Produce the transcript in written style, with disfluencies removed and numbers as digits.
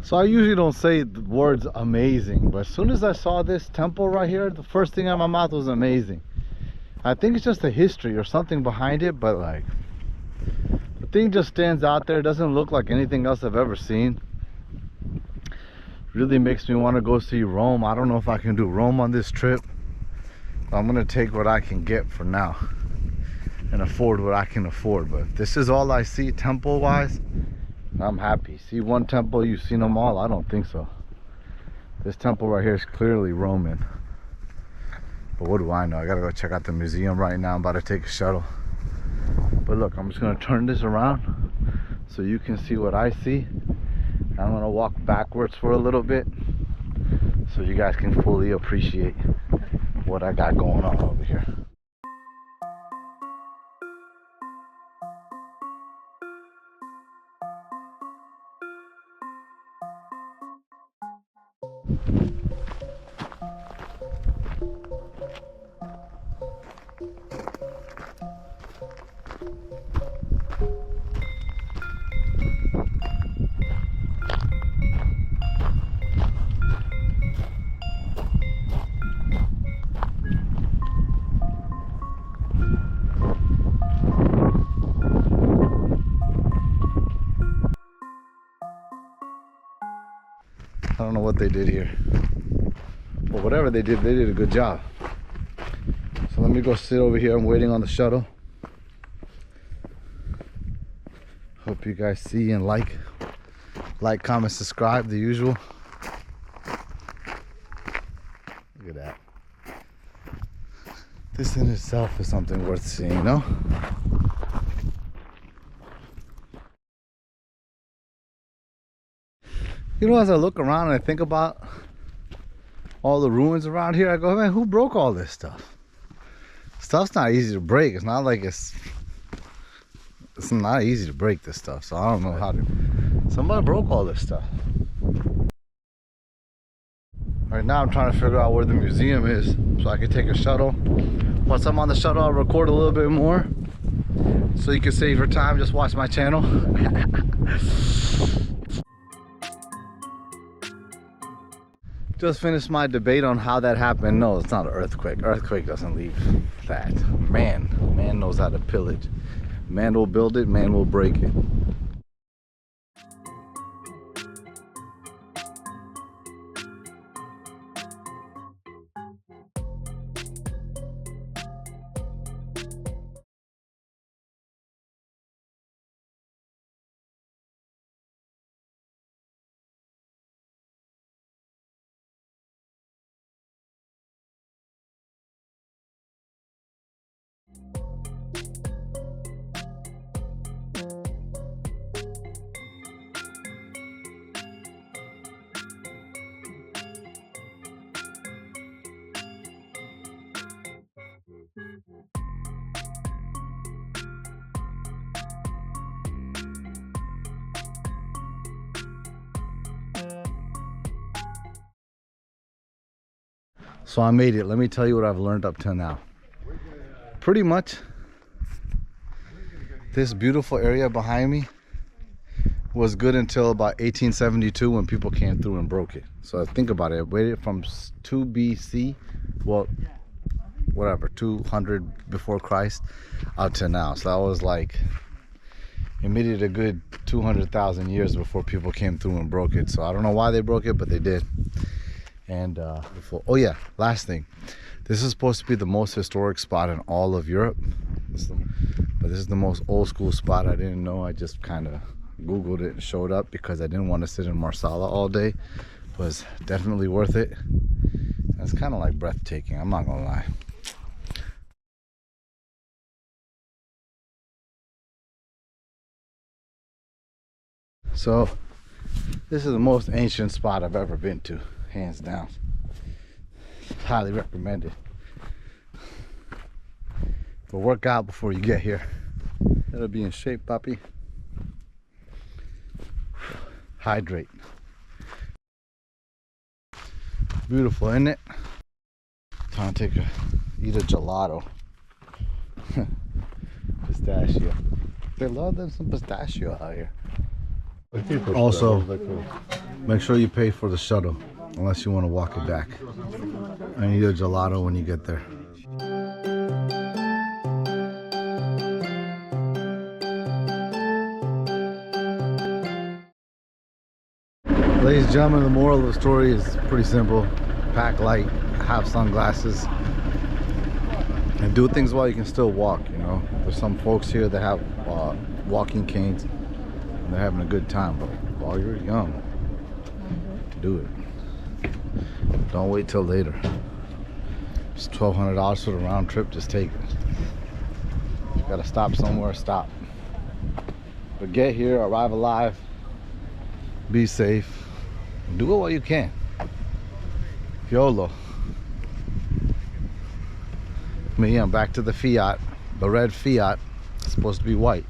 So I usually don't say the words amazing, but as soon as I saw this temple right here, the first thing out of my mouth was amazing. I think it's just the history or something behind it, but like the thing just stands out there. It doesn't look like anything else I've ever seen. Really makes me want to go see Rome. I don't know if I can do Rome on this trip. I'm gonna take what I can get for now and afford what I can afford. But if this is all I see temple wise, I'm happy. See one temple, you've seen them all? I don't think so. This temple right here is clearly Roman, but what do I know? I gotta go check out the museum right now. I'm about to take a shuttle. But look, I'm just gonna turn this around so you can see what I see. I'm gonna walk backwards for a little bit so you guys can fully appreciate what I got going on over here. I don't know what they did here, but whatever they did a good job. So let me go sit over here. I'm waiting on the shuttle. Hope you guys see and like, comment, subscribe, the usual. Look at that. This in itself is something worth seeing, you know? You know, as I look around and I think about all the ruins around here, I go, man, who broke all this stuff? Stuff's not easy to break. It's not like it's not easy to break this stuff, so I don't know how to. Somebody broke all this stuff. Right now I'm trying to figure out where the museum is so I can take a shuttle. Once I'm on the shuttle, I'll record a little bit more so you can save your time, just watch my channel. Just finished my debate on how that happened. No, it's not an earthquake. Earthquake doesn't leave that. Man knows how to pillage. Man will build it, man will break it. So I made it. Let me tell you what I've learned up till now. Pretty much this beautiful area behind me was good until about 1872 when people came through and broke it. So think about it. I waited from 2 BC, well, whatever, 200 before Christ out to now. So that was like, it made it a good 200,000 years before people came through and broke it. So I don't know why they broke it, but they did. And oh yeah, last thing, this is supposed to be the most historic spot in all of Europe, but this is the most old school spot. I didn't know. I just kind of googled it and showed up because I didn't want to sit in Marsala all day. It was definitely worth it. It's kind of like breathtaking, I'm not gonna lie. So this is the most ancient spot I've ever been to, hands down. Highly recommended. But work out before you get here. Gotta be in shape, puppy. Hydrate. Beautiful, isn't it? Time to eat a gelato. Pistachio. They love them some pistachio out here. Also, Make sure you pay for the shuttle, unless you want to walk it back. I need a gelato when you get there. Ladies and gentlemen, the moral of the story is pretty simple. Pack light, have sunglasses, and do things while you can still walk, you know. There's some folks here that have walking canes, and they're having a good time, but while you're young, do it. Don't wait till later. It's $1,200 for the round trip, just take it. You gotta stop somewhere, stop. But get here, arrive alive, be safe, do it while you can. YOLO. Me, I'm back to the Fiat, the red Fiat. It's supposed to be white.